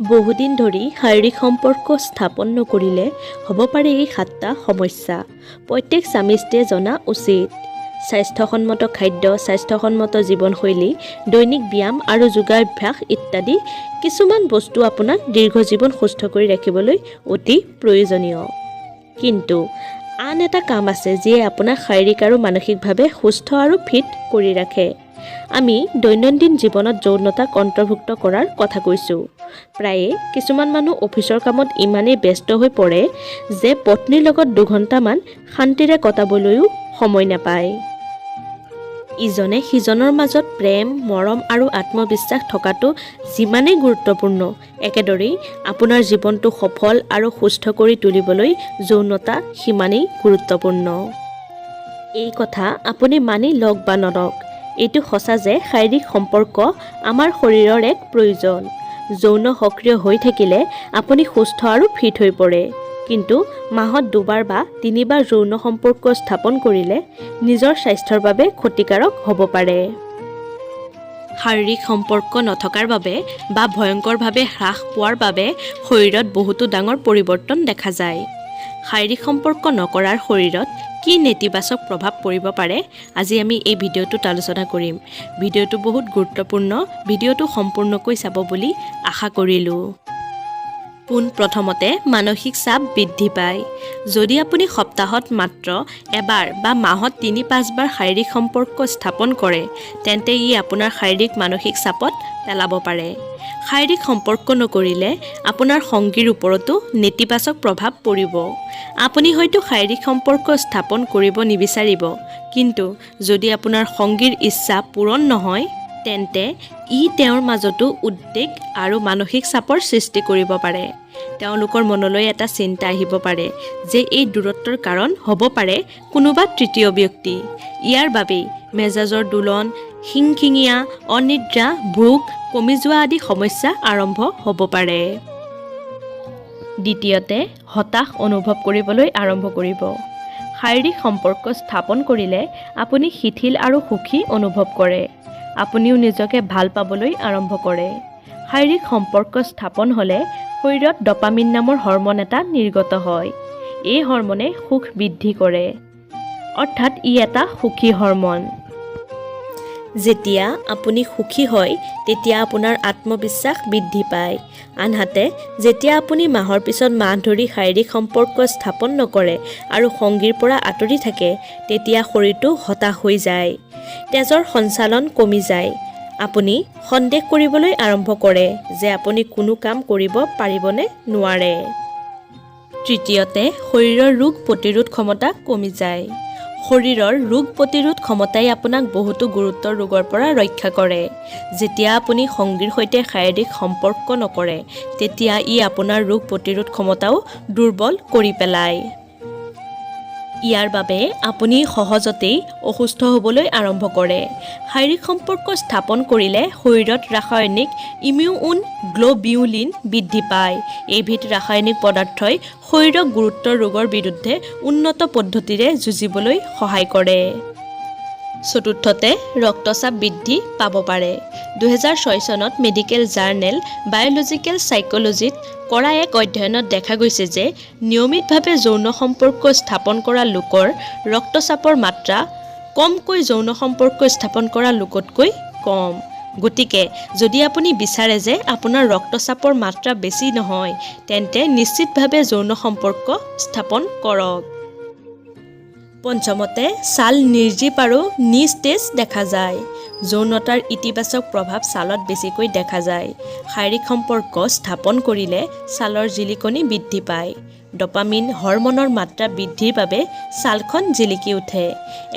বহুদিন ধৰি শাৰীৰিক সম্পৰ্ক স্থাপন নকৰিলে হ'ব পাৰে এই 7টা সমস্যা। প্ৰত্যেক স্বামী-স্ত্ৰীয়ে জনা উচিত। স্বাস্থ্যসন্মত খাদ্য, স্বাস্থ্যসন্মত জীৱনশৈলী, দৈনিক ব্যায়াম আৰু যোগাভ্যাস ইত্যাদি কিছুমান বস্তু আপোনাক দীৰ্ঘজীৱন সুস্থ কৰি ৰাখিবলৈ অতি প্ৰয়োজনীয়। কিন্তু আন এটা কাম আছে যিয়ে আপোনাক শাৰীৰিক আৰু মানসিকভাৱে সুস্থ আৰু ফিট কৰি ৰাখে। আমি দৈনন্দিন জীৱনত যৌনতাক অন্তৰ্ভুক্ত কৰাৰ কথা কৈছোঁ। প্ৰায়ে কিছুমান মানুহ অফিচৰ কামত ইমানেই ব্যস্ত হৈ পৰে যে পত্নীৰ লগত 2 ঘণ্টামান শান্তিৰে কটাবলৈও সময় নাপায়। ইজনে সিজনৰ মাজত প্ৰেম, মৰম আৰু আত্মবিশ্বাস থকাটো যিমানেই গুৰুত্বপূৰ্ণ, একেদৰেই আপোনাৰ জীৱনটো সফল আৰু সুস্থ কৰি তুলিবলৈ যৌনতা সিমানেই গুৰুত্বপূৰ্ণ। এই কথা আপুনি মানি লওক বা নলওক, এইটো সঁচা যে শাৰীৰিক সম্পৰ্ক আমাৰ শৰীৰৰ এক প্ৰয়োজন। যৌন সক্ৰিয় হৈ থাকিলে আপুনি সুস্থ আৰু ফিট হৈ পৰে। কিন্তু মাহত 2বাৰ বা 3বাৰ যৌন সম্পৰ্ক স্থাপন কৰিলে নিজৰ স্বাস্থ্যৰ বাবে ক্ষতিকাৰক হ'ব পাৰে। শাৰীৰিক সম্পৰ্ক নথকাৰ বাবে বা ভয়ংকৰভাৱে হ্ৰাস পোৱাৰ বাবে শৰীৰত বহুতো ডাঙৰ পৰিৱৰ্তন দেখা যায়। শাৰীৰিক সম্পৰ্ক নকৰাৰ শৰীৰত কি নেতিবাচক প্ৰভাৱ পৰিব পাৰে, আজি আমি এই ভিডিঅ'টোত আলোচনা কৰিম। ভিডিঅ'টো বহুত গুৰুত্বপূৰ্ণ, ভিডিঅ'টো সম্পূৰ্ণকৈ চাব বুলি আশা কৰিলোঁ। পোনপ্ৰথমতে মানসিক চাপ বৃদ্ধি পায়। যদি আপুনি সপ্তাহত মাত্ৰ এবাৰ বা মাহত 3-5 বাৰ শাৰীৰিক সম্পৰ্ক স্থাপন কৰে, তেন্তে ই আপোনাৰ শাৰীৰিক মানসিক চাপত পেলাব পাৰে। শাৰীৰিক সম্পৰ্ক নকৰিলে আপোনাৰ সংগীৰ ওপৰতো নেতিবাচক প্ৰভাৱ পৰিব। আপুনি হয়তো শাৰীৰিক সম্পৰ্ক স্থাপন কৰিব নিবিচাৰিব, কিন্তু যদি আপোনাৰ সংগীৰ ইচ্ছা পূৰণ নহয়, তেন্তে ই তেওঁৰ মাজতো উদ্বেগ আৰু মানসিক চাপৰ সৃষ্টি কৰিব পাৰে। তেওঁলোকৰ মনলৈ এটা চিন্তা আহিব পাৰে যে এই দূৰত্বৰ কাৰণ হ'ব পাৰে কোনোবা তৃতীয় ব্যক্তি। ইয়াৰ বাবেই মেজাজৰ দোলন, খিংখিঙীয়া, অনিদ্ৰা, ভোক কমি যোৱা আদি সমস্যা আৰম্ভ হ'ব পাৰে। দ্বিতীয়তে, হতাশ অনুভৱ কৰিবলৈ আৰম্ভ কৰিব। শাৰীৰিক সম্পৰ্ক স্থাপন কৰিলে আপুনি শিথিল আৰু সুখী অনুভৱ কৰে। আপুনিও নিজকে ভাল পাবলৈ আৰম্ভ কৰে। শাৰীৰিক সম্পৰ্ক স্থাপন হ'লে শৰীৰত ডপামিন নামৰ হৰম'ন এটা নিৰ্গত হয়। এই হৰম'নে সুখ বৃদ্ধি কৰে, অৰ্থাৎ ই এটা সুখী হৰম'ন। যেতিয়া আপুনি সুখী হয়, তেতিয়া আপোনাৰ আত্মবিশ্বাস বৃদ্ধি পায়। আনহাতে যেতিয়া আপুনি মাহৰ পিছত মাহ ধৰি শাৰীৰিক সম্পৰ্ক স্থাপন নকৰে আৰু সংগীৰ পৰা আঁতৰি থাকে, তেতিয়া শৰীৰটো হতাশ হৈ যায়। তেজৰ সঞ্চালন কমি যায়। আপুনি সন্দেহ কৰিবলৈ আৰম্ভ কৰে যে আপুনি কোনো কাম কৰিব পাৰিবনে নোৱাৰে। তৃতীয়তে, শৰীৰৰ ৰোগ প্ৰতিৰোধ ক্ষমতা কমি যায়। শৰীৰৰ ৰোগ প্ৰতিৰোধ ক্ষমতাই আপোনাক বহুতো গুৰুতৰ ৰোগৰ পৰা ৰক্ষা কৰে। যেতিয়া আপুনি সংগীৰ সৈতে শাৰীৰিক সম্পৰ্ক নকৰে, তেতিয়া ই আপোনাৰ ৰোগ প্ৰতিৰোধ ক্ষমতাও দুৰ্বল কৰি পেলায়। ইয়াৰ বাবে আপুনি সহজতেই অসুস্থ হ'বলৈ আৰম্ভ কৰে। শাৰীৰিক সম্পৰ্ক স্থাপন কৰিলে শৰীৰত ৰাসায়নিক ইমিউন গ্ল'বিউলিন বৃদ্ধি পায়। এইবিধ ৰাসায়নিক পদাৰ্থই শৰীৰক গুৰুতৰ ৰোগৰ বিৰুদ্ধে উন্নত পদ্ধতিৰে যুঁজিবলৈ সহায় কৰে। চতুৰ্থতে, ৰক্তচাপ বৃদ্ধি পাব পাৰে। 2006 চনত মেডিকেল জাৰ্নেল বায়'লজিকেল চাইক'লজীত কৰা এক অধ্যয়নত দেখা গৈছে যে নিয়মিতভাৱে যৌন সম্পৰ্ক স্থাপন কৰা লোকৰ ৰক্তচাপৰ মাত্ৰা কমকৈ যৌন সম্পৰ্ক স্থাপন কৰা লোকতকৈ কম। গতিকে যদি আপুনি বিচাৰে যে আপোনাৰ ৰক্তচাপৰ মাত্ৰা বেছি নহয়, তেন্তে নিশ্চিতভাৱে যৌন সম্পৰ্ক স্থাপন কৰক। পঞ্চমতে, ছাল নিৰ্জীৱ আৰু নিস্তেজ দেখা যায়। যৌনতাৰ ইতিবাচক প্ৰভাৱ ছালত বেছিকৈ দেখা যায়। শাৰীৰিক সম্পৰ্ক স্থাপন কৰিলে ছালৰ জিলিকনি বৃদ্ধি পায়। ডপামিন হৰম'নৰ মাত্ৰা বৃদ্ধিৰ বাবে ছালখন জিলিকি উঠে।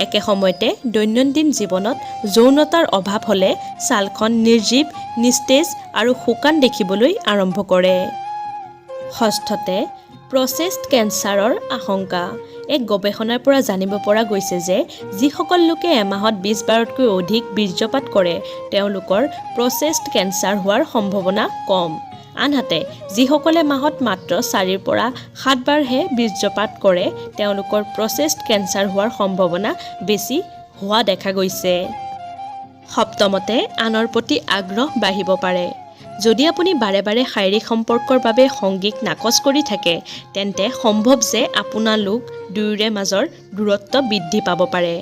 একে সময়তে দৈনন্দিন জীৱনত যৌনতাৰ অভাৱ হ'লে ছালখন নিৰ্জীৱ, নিস্তেজ আৰু শুকান দেখিবলৈ আৰম্ভ কৰে। ষষ্ঠতে, প্ৰষ্টেট কেন্সাৰৰ আশংকা। এক গৱেষণাৰ পৰা জানিব পৰা গৈছে যে যিসকল লোকে এমাহত 20 বাৰতকৈ অধিক বীৰ্যপাত কৰে, তেওঁলোকৰ প্ৰষ্টেট কেন্সাৰ হোৱাৰ সম্ভাৱনা কম। আনহাতে যিসকলে মাহত মাত্ৰ 4ৰ পৰা 7 বাৰহে বীৰ্যপাত কৰে, তেওঁলোকৰ প্ৰষ্টেট কেন্সাৰ হোৱাৰ সম্ভাৱনা বেছি হোৱা দেখা গৈছে। সপ্তমতে, আনৰ প্ৰতি আগ্ৰহ বাঢ়িব পাৰে। যদি আপুনি বাৰে বাৰে শাৰীৰিক সম্পৰ্কৰ বাবে সংগীক নাকচ কৰি থাকে, তেন্তে সম্ভৱ যে আপোনালোক দুয়োৰে মাজৰ দূৰত্ব বৃদ্ধি পাব পাৰে।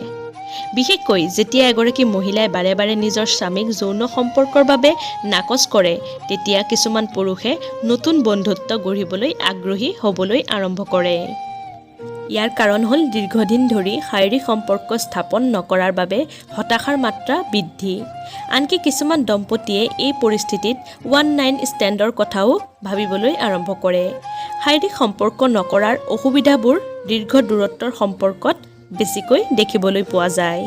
বিশেষকৈ যেতিয়া এগৰাকী মহিলাই বাৰে বাৰে নিজৰ স্বামীক যৌন সম্পৰ্কৰ বাবে নাকচ কৰে, তেতিয়া কিছুমান পুৰুষে নতুন বন্ধুত্ব গঢ়িবলৈ আগ্ৰহী হ'বলৈ আৰম্ভ কৰে। ইয়াৰ কাৰণ হ'ল দীৰ্ঘদিন ধৰি শাৰীৰিক সম্পৰ্ক স্থাপন নকৰাৰ বাবে হতাশাৰ মাত্ৰা বৃদ্ধি। আনকি কিছুমান দম্পতীয়ে এই পৰিস্থিতিত ওৱান নাইট ষ্টেণ্ডৰ কথাও ভাবিবলৈ আৰম্ভ কৰে। শাৰীৰিক সম্পৰ্ক নকৰাৰ অসুবিধাবোৰ দীৰ্ঘ দূৰত্বৰ সম্পৰ্কত বেছিকৈ দেখিবলৈ পোৱা যায়।